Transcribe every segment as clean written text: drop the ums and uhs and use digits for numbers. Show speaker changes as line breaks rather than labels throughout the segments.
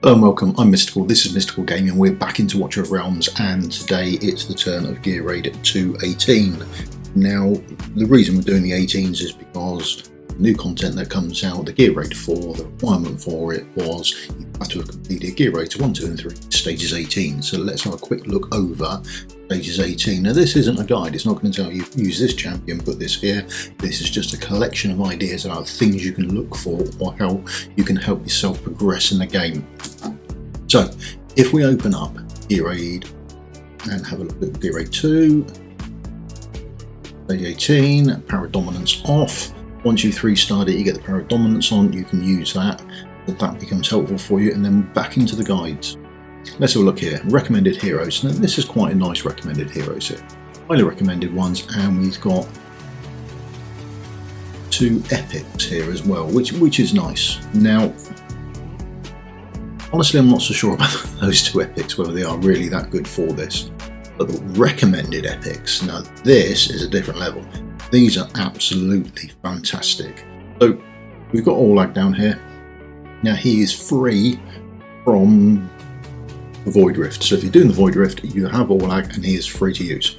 Hello and welcome, I'm Mystical, this is Mystical Gaming, we're back into Watcher of Realms and today it's the turn of Gear Raid 218. Now the reason we're doing the 18s is because new content that comes out, the Gear Raid 4, the requirement for it was you have to have completed Gear Raid 1, 2 and 3, stages 18. So let's have a quick look over stages 18. Now this isn't a guide, it's not going to tell you use this champion, put this here. This is just a collection of ideas about things you can look for or how you can help yourself progress in the game. So if we open up Gear Raid and have a look at Gear Raid 2, stage 18, power dominance off. Once you've 3-starred it, you get the power dominance on, you can use that, but that becomes helpful for you, and then back into the guides. Let's have a look here. Recommended heroes. Now this is quite a nice recommended heroes here. Highly recommended ones, and we've got 2 epics here as well, which is nice. Now, honestly, I'm not so sure about those 2 epics, whether they are really that good for this. But the recommended epics, now this is a different level. These are absolutely fantastic. So we've got Orlag down here. Now he is free from the Void Rift. So if you're doing the Void Rift, you have Orlag and he is free to use.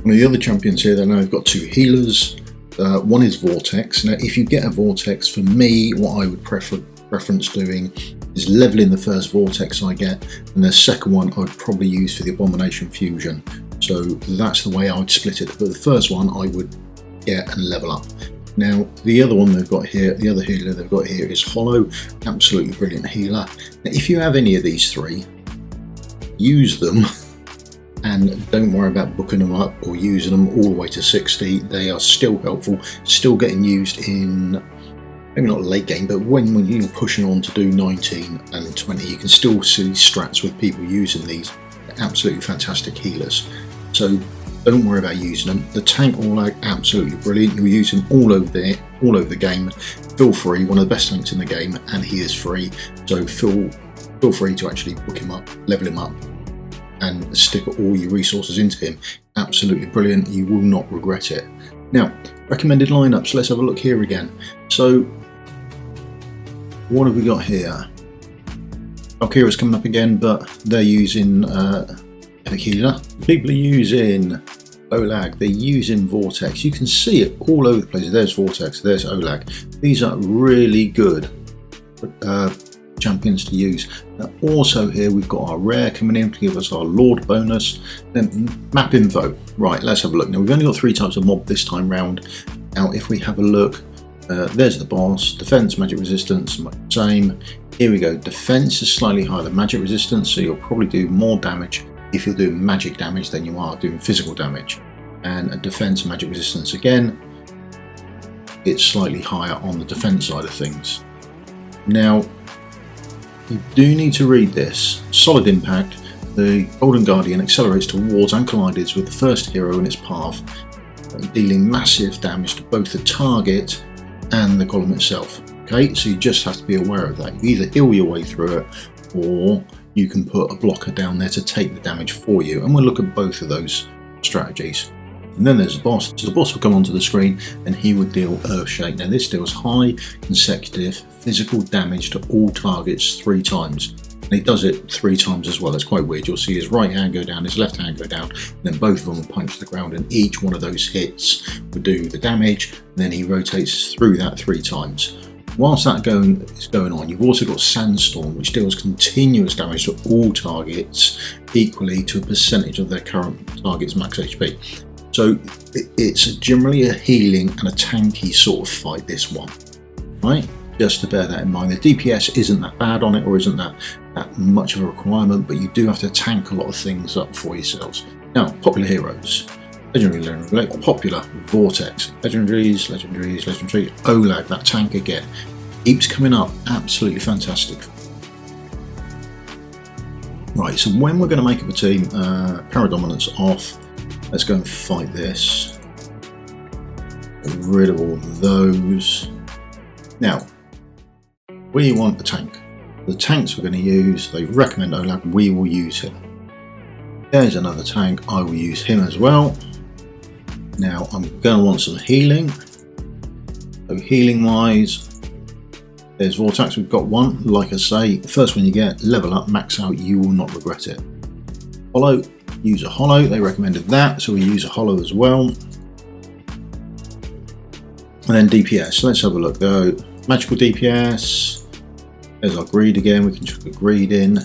One of the other champions here, then I've got 2 healers. One is Vortex. Now if you get a Vortex, for me, what I would preference doing is leveling the first Vortex I get, and the second one I would probably use for the Abomination Fusion. So that's the way I would split it, but the first one I would get and level up. Now the other one they've got here, the other healer they've got here is Hollow, absolutely brilliant healer. Now if you have any of these 3, use them and don't worry about booking them up or using them all the way to 60. They are still helpful, still getting used in, maybe not late game, but when you're pushing on to do 19 and 20, you can still see strats with people using these. They're absolutely fantastic healers. So don't worry about using them. The tank Orlag, absolutely brilliant. You'll use him all over the game. Feel free, one of the best tanks in the game, and he is free. So feel free to actually book him up, level him up, and stick all your resources into him. Absolutely brilliant. You will not regret it. Now, recommended lineups. Let's have a look here again. So what have we got here? Valkyria's coming up again, but they're using Epic Healer. People are using Orlag, they're using Vortex. You can see it all over the place. There's Vortex, there's Orlag. These are really good champions to use. Now also here we've got our rare coming in to give us our Lord bonus. Then map info. Right, let's have a look. Now we've only got 3 types of mob this time round. Now if we have a look, there's the boss. Defense, magic resistance, same. Here we go. Defense is slightly higher than magic resistance, so you'll probably do more damage if you're doing magic damage than you are doing physical damage. And a defense, magic resistance again, it's slightly higher on the defense side of things. Now you do need to read this. Solid impact. The Golden Guardian accelerates towards and collides with the first hero in its path, dealing massive damage to both the target and the column itself. Okay, so you just have to be aware of that. You either heal your way through it, or you can put a blocker down there to take the damage for you, and we'll look at both of those strategies. And then there's the boss. So the boss will come onto the screen and he would deal Earthshake. Now this deals high consecutive physical damage to all targets 3 times. And he does it 3 times as well. It's quite weird. You'll see his right hand go down, his left hand go down, and then both of them will punch the ground, and each one of those hits will do the damage, and then he rotates through that 3 times. Whilst that is going on, you've also got Sandstorm, which deals continuous damage to all targets equally to a percentage of their current target's max HP. So it's generally a healing and a tanky sort of fight, this one, right? Just to bear that in mind. The DPS isn't that bad on it, or isn't that much of a requirement, but you do have to tank a lot of things up for yourselves. Now, popular heroes. Legendary, popular, Vortex, legendary, Orlag, that tank again. Keeps coming up, absolutely fantastic. Right, so when we're going to make up a team, power dominance off, let's go and fight this. Get rid of all those. Now, we want a tank. The tanks we're going to use, they recommend Orlag, we will use him. There's another tank, I will use him as well. Now I'm going to want some healing. So healing wise, There's Vortex, we've got one. Like I say, first one you get, level up, max out, you will not regret it. Hollow, use a hollow, they recommended that, so we use a hollow as well. And then DPS, let's have a look though. Magical DPS, there's our greed again, we can chuck a greed in.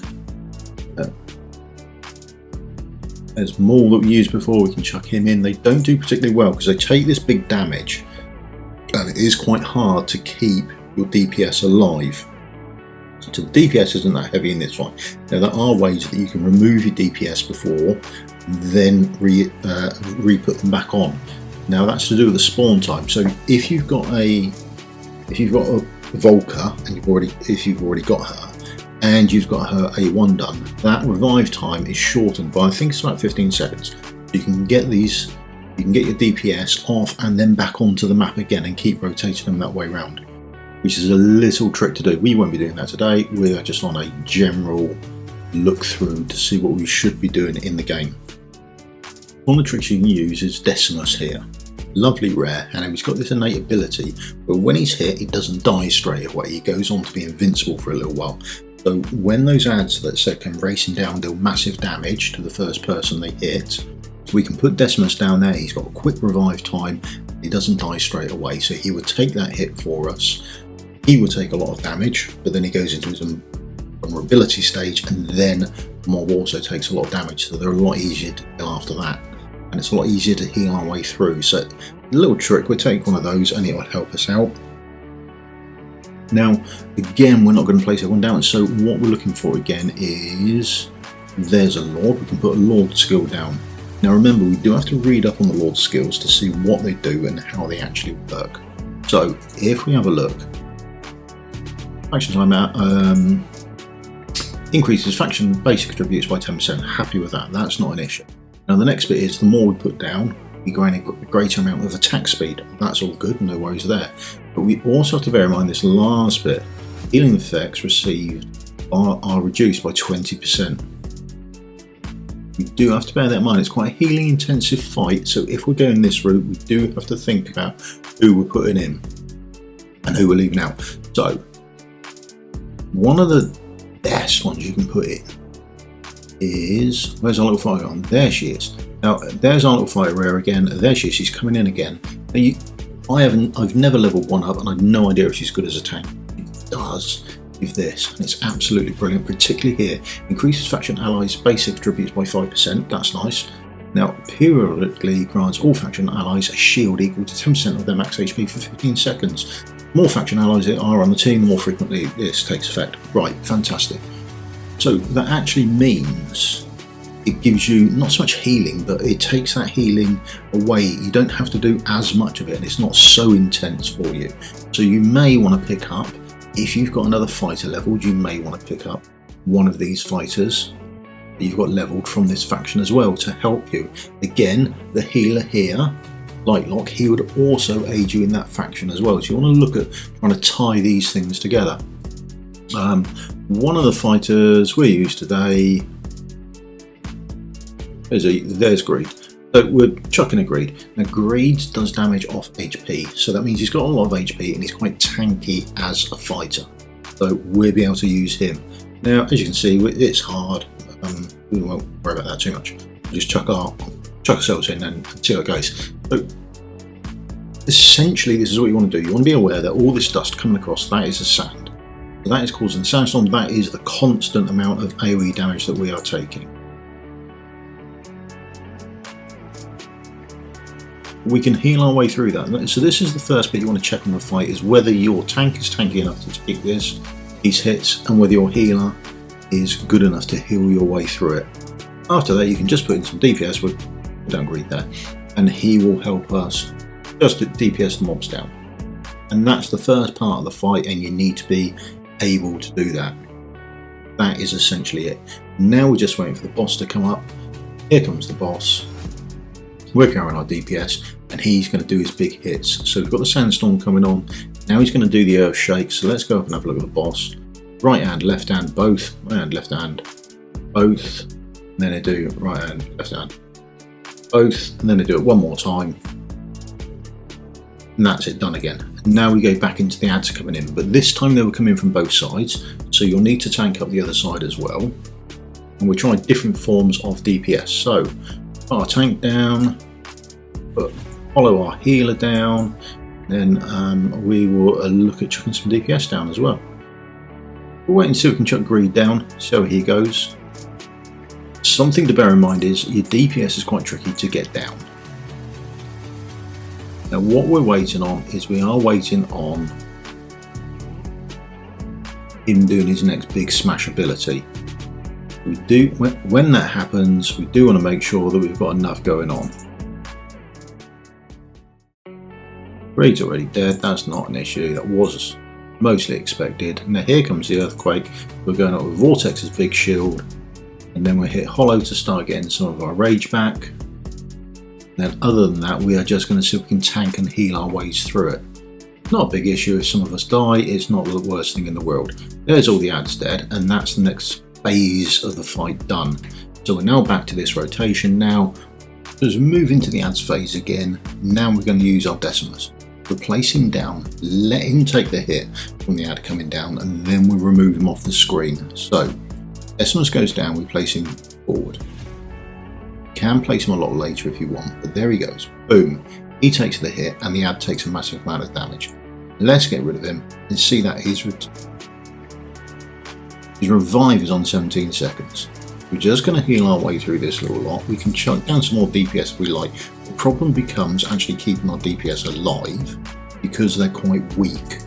There's Maul that we used before, we can chuck him in. They don't do particularly well because they take this big damage and it is quite hard to keep your DPS alive. So the DPS isn't that heavy in this one. Now there are ways that you can remove your DPS before then re-put them back on. Now that's to do with the spawn time. So if you've got a Volker and if you've already got her and you've got her A1 done, that revive time is shortened by I think it's about 15 seconds. You can get these, you can get your DPS off and then back onto the map again and keep rotating them that way around, which is a little trick to do. We won't be doing that today. We are just on a general look through to see what we should be doing in the game. One of the tricks you can use is Decimus here. Lovely rare, and he's got this innate ability but when he's hit he doesn't die straight away, he goes on to be invincible for a little while. So when those ads that say come racing down deal massive damage to the first person they hit, we can put Decimus down there. He's got a quick revive time, he doesn't die straight away, so he would take that hit for us. He would take a lot of damage, but then he goes into his vulnerability stage and then Mob also takes a lot of damage, so they're a lot easier to kill after that. And it's a lot easier to heal our way through. So a little trick, we'll take one of those and it will help us out. Now again, we're not going to place everyone down, so what we're looking for again is, there's a Lord, we can put a Lord skill down. Now remember, we do have to read up on the Lord skills to see what they do and how they actually work. So if we have a look, faction time out, increases faction basic attributes by 10%, happy with that, that's not an issue. Now the next bit is the more we put down, we gain a greater amount of attack speed. That's all good, no worries there. But we also have to bear in mind this last bit. Healing effects received are reduced by 20%. We do have to bear that in mind. It's quite a healing intensive fight, so if we're going this route, we do have to think about who we're putting in and who we're leaving out. So one of the best ones you can put in is, where's our little fighter on? There she is. Now there's our little fighter rare again. There she is. She's coming in again. Now I've never leveled one up, and I've no idea if she's good as a tank. It does with this, and it's absolutely brilliant. Particularly here, increases faction allies' basic attributes by 5%. That's nice. Now periodically grants all faction allies a shield equal to 10% of their max HP for 15 seconds. More faction allies that are on the team, the more frequently this takes effect. Right, fantastic. So that actually means it gives you not so much healing, but it takes that healing away. You don't have to do as much of it, and it's not so intense for you. So you may want to pick up, if you've got another fighter leveled, you may want to pick up one of these fighters that you've got leveled from this faction as well to help you. Again, the healer here, Lightlock, he would also aid you in that faction as well. So you want to look at trying to tie these things together. One of the fighters we use today, there's Greed. So we're chucking a Greed. Now Greed does damage off HP, so that means he's got a lot of HP and he's quite tanky as a fighter. So we'll be able to use him. Now as you can see, it's hard. We won't worry about that too much. We'll just chuck ourselves in and see how it goes. So essentially this is what you want to do. You want to be aware that all this dust coming across, that is a sand. So that is causing the sandstorm. That is the constant amount of AoE damage that we are taking. We can heal our way through that. So this is the first bit you want to check on the fight, is whether your tank is tanky enough to take these hits, and whether your healer is good enough to heal your way through it. After that, you can just put in some DPS, we don't Greed there, and he will help us just DPS the mobs down. And that's the first part of the fight, and you need to be able to do that. That is essentially it. Now we're just waiting for the boss to come up. Here comes the boss. We're carrying our DPS, and he's going to do his big hits. So we've got the sandstorm coming on. Now he's going to do the earth shake. So let's go up and have a look at the boss. Right hand, left hand, both. Right hand, left hand, both. And then they do right hand, left hand, both. And then they do it one more time. and that's it, done again. And now we go back into the ads coming in, but this time they will come in from both sides, so you'll need to tank up the other side as well. And we're trying different forms of DPS. So put our tank down, follow our healer down, then we will look at chucking some DPS down as well. We'll wait and see if we can chuck Greed down, see how he goes. Something to bear in mind is your DPS is quite tricky to get down. Now what we're waiting on is we are waiting on him doing his next big smash ability. We do, when that happens, we do want to make sure that we've got enough going on. Greed's already dead, that's not an issue, that was mostly expected. Now here comes the earthquake, we're going up with Vortex's big shield, and then we'll hit Hollow to start getting some of our rage back. Then other than that, we are just going to see if we can tank and heal our ways through it. Not a big issue if some of us die, it's not the worst thing in the world. There's all the ads dead, and that's the next phase of the fight done. So we're now back to this rotation. Now as we move into the ads phase again, now we're going to use our Decimus. Replace him down, let him take the hit from the ad coming down, and then we remove him off the screen. So Decimus goes down, we place him forward. You can place him a lot later if you want, but there he goes. Boom. He takes the hit and the ad takes a massive amount of damage. Let's get rid of him and see that his revive is on 17 seconds. We're just going to heal our way through this little lot. We can chuck down some more DPS if we like. The problem becomes actually keeping our DPS alive because they're quite weak.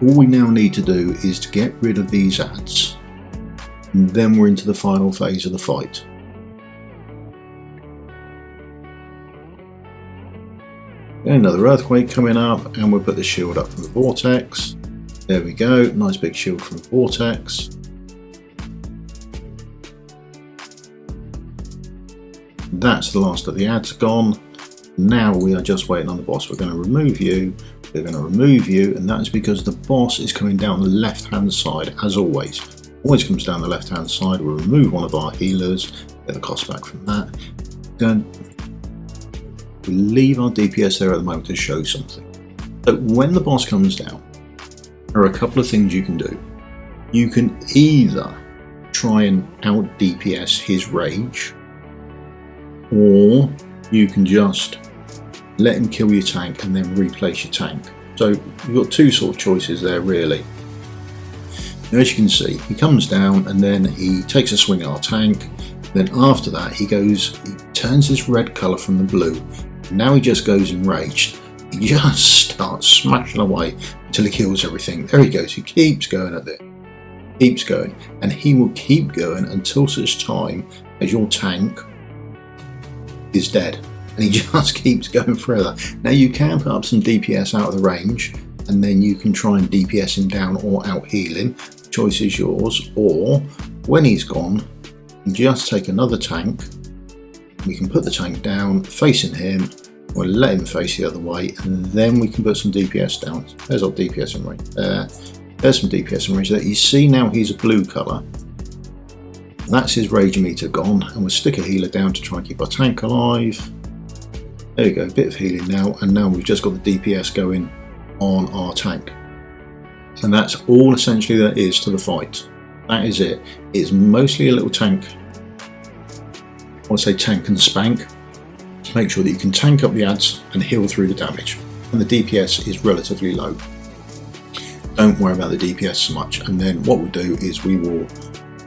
All we now need to do is to get rid of these ads, and then we're into the final phase of the fight. Another earthquake coming up, and we'll put the shield up from the Vortex. There we go, nice big shield from the Vortex. That's the last of the ads gone. Now we are just waiting on the boss. We're going to remove you, we're going to remove you, and that is because the boss is coming down the left hand side as always. Always comes down the left hand side. We'll remove one of our healers, get the cost back from that. We leave our DPS there at the moment to show something. So when the boss comes down, there are a couple of things you can do. You can either try and out DPS his rage, or you can just let him kill your tank and then replace your tank. So you've got two sort of choices there really. Now, as you can see, he comes down and then he takes a swing at our tank. Then after that he turns his red colour from the blue. Now he just goes enraged. He just starts smashing away until he kills everything. There he goes, he keeps going at it. Keeps going. And he will keep going until such time as your tank is dead. And he just keeps going forever. Now you can put up some DPS out of the range, and then you can try and DPS him down or out heal him. The choice is yours. Or when he's gone, you just take another tank. We can put the tank down facing him, we'll let him face the other way, and then we can put some DPS down. There's our DPS in range there. There's some DPS in range there. You see now he's a blue colour. That's his rage meter gone, and we'll stick a healer down to try and keep our tank alive. There we go, a bit of healing now, and now we've just got the DPS going on our tank. And that's all essentially there is to the fight. That is it. It's mostly a little tank. I want to say tank and spank. To make sure that you can tank up the ads and heal through the damage. And the DPS is relatively low. Don't worry about the DPS so much. And then what we'll do is we will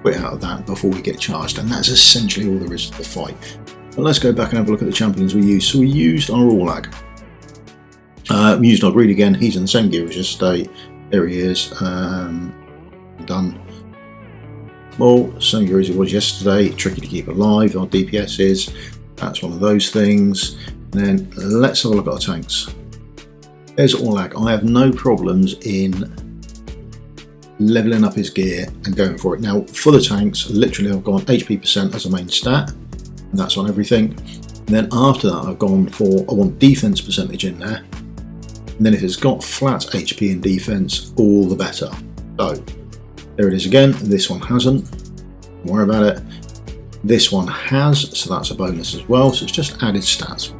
quit out of that before we get charged. And that's essentially all there is to the fight. But let's go back and have a look at the champions we used. So we used our Orlag. We used our Greed again. He's in the same gear as yesterday. There he is. Done. Well, same gear as he was yesterday. Tricky to keep alive. Our DPS is. That's one of those things. And then let's have a look at our tanks. There's Orlag. I have no problems in leveling up his gear and going for it. Now for the tanks, literally I've gone HP percent as a main stat, and that's on everything. And then after that I've gone for, I want defense percentage in there. And then if it's got flat HP and defense, all the better. So there it is again. This one hasn't. Don't worry about it. This one has, so that's a bonus as well. So it's just added stats.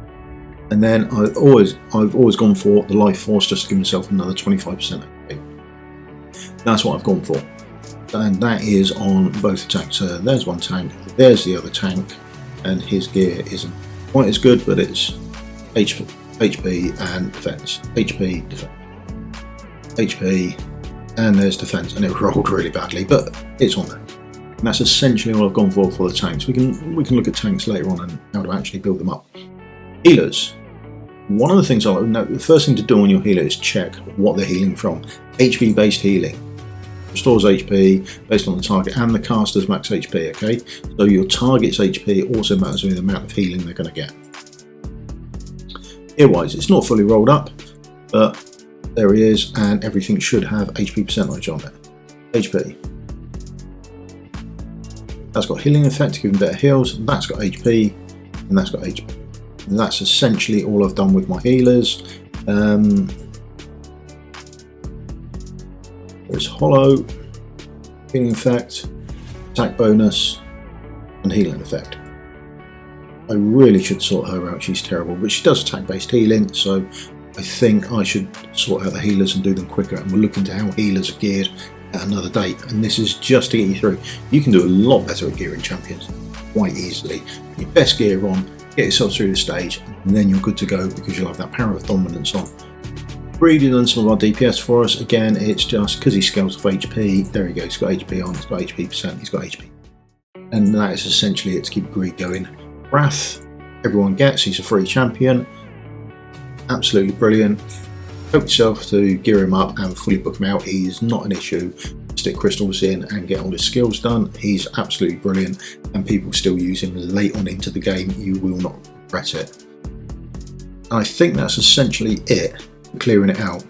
And then I've always gone for the life force, just to give myself another 25% HP. That's what I've gone for, and that is on both tanks. There's one tank, there's the other tank, and his gear isn't quite as good, but it's HP and defense, HP, defense, HP, and there's defense, and it rolled really badly, but it's on there. And that's essentially what I've gone for the tanks. We can look at tanks later on and how to actually build them up. Healers. One of the things the first thing to do on your healer is check what they're healing from. HP based healing restores HP based on the target and the caster's max HP. Okay, so your target's HP also matters with the amount of healing they're going to get. Gear-wise, it's not fully rolled up, but there he is, and everything should have HP percentage on it. HP. That's got healing effect, giving better heals. That's got HP, and that's got HP. And that's essentially all I've done with my healers. There's hollow, healing effect, attack bonus, and healing effect. I really should sort her out, she's terrible, but she does attack based healing, so I think I should sort out the healers and do them quicker, and we'll look into how healers are geared at another date. And this is just to get you through. You can do a lot better at gearing champions quite easily. Your best gear on, get yourself through the stage, and then you're good to go, because you'll have that power of dominance on. Breeding done some of our DPS for us. Again, it's just because he scales off HP. There he goes, he's got HP on, he's got HP percent, he's got HP. And that is essentially it to keep greed going. Wrath, everyone gets, he's a free champion. Absolutely brilliant. Help yourself to gear him up and fully book him out. He's not an issue. Stick crystals in and get all his skills done. He's absolutely brilliant, and people still use him late on into the game. You will not regret it. And I think that's essentially it, clearing it out.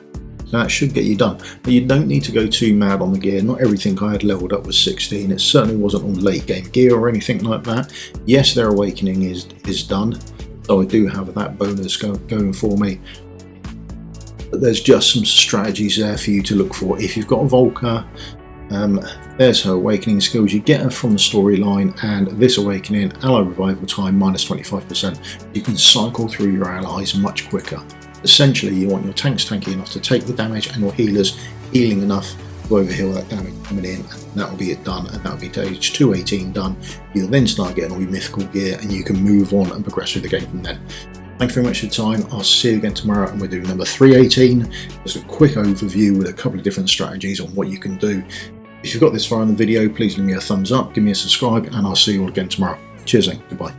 So that should get you done. But you don't need to go too mad on the gear. Not everything I had leveled up was 16. It certainly wasn't all late game gear or anything like that. Yes, their awakening is done, so I do have that bonus going for me. But there's just some strategies there for you to look for. If you've got a Volker, there's her awakening skills. You get her from the storyline, and this awakening, ally revival time minus 25%. You can cycle through your allies much quicker. Essentially, you want your tanks tanky enough to take the damage, and your healers healing enough to overheal that damage coming in, and that will be it done, and that will be stage 218 done. You'll then start getting all your mythical gear, and you can move on and progress through the game from then. Thank you very much for your time. I'll see you again tomorrow, and we're doing number 318. Just a quick overview with a couple of different strategies on what you can do. If you've got this far in the video, please give me a thumbs up, give me a subscribe, and I'll see you all again tomorrow. Cheers and goodbye.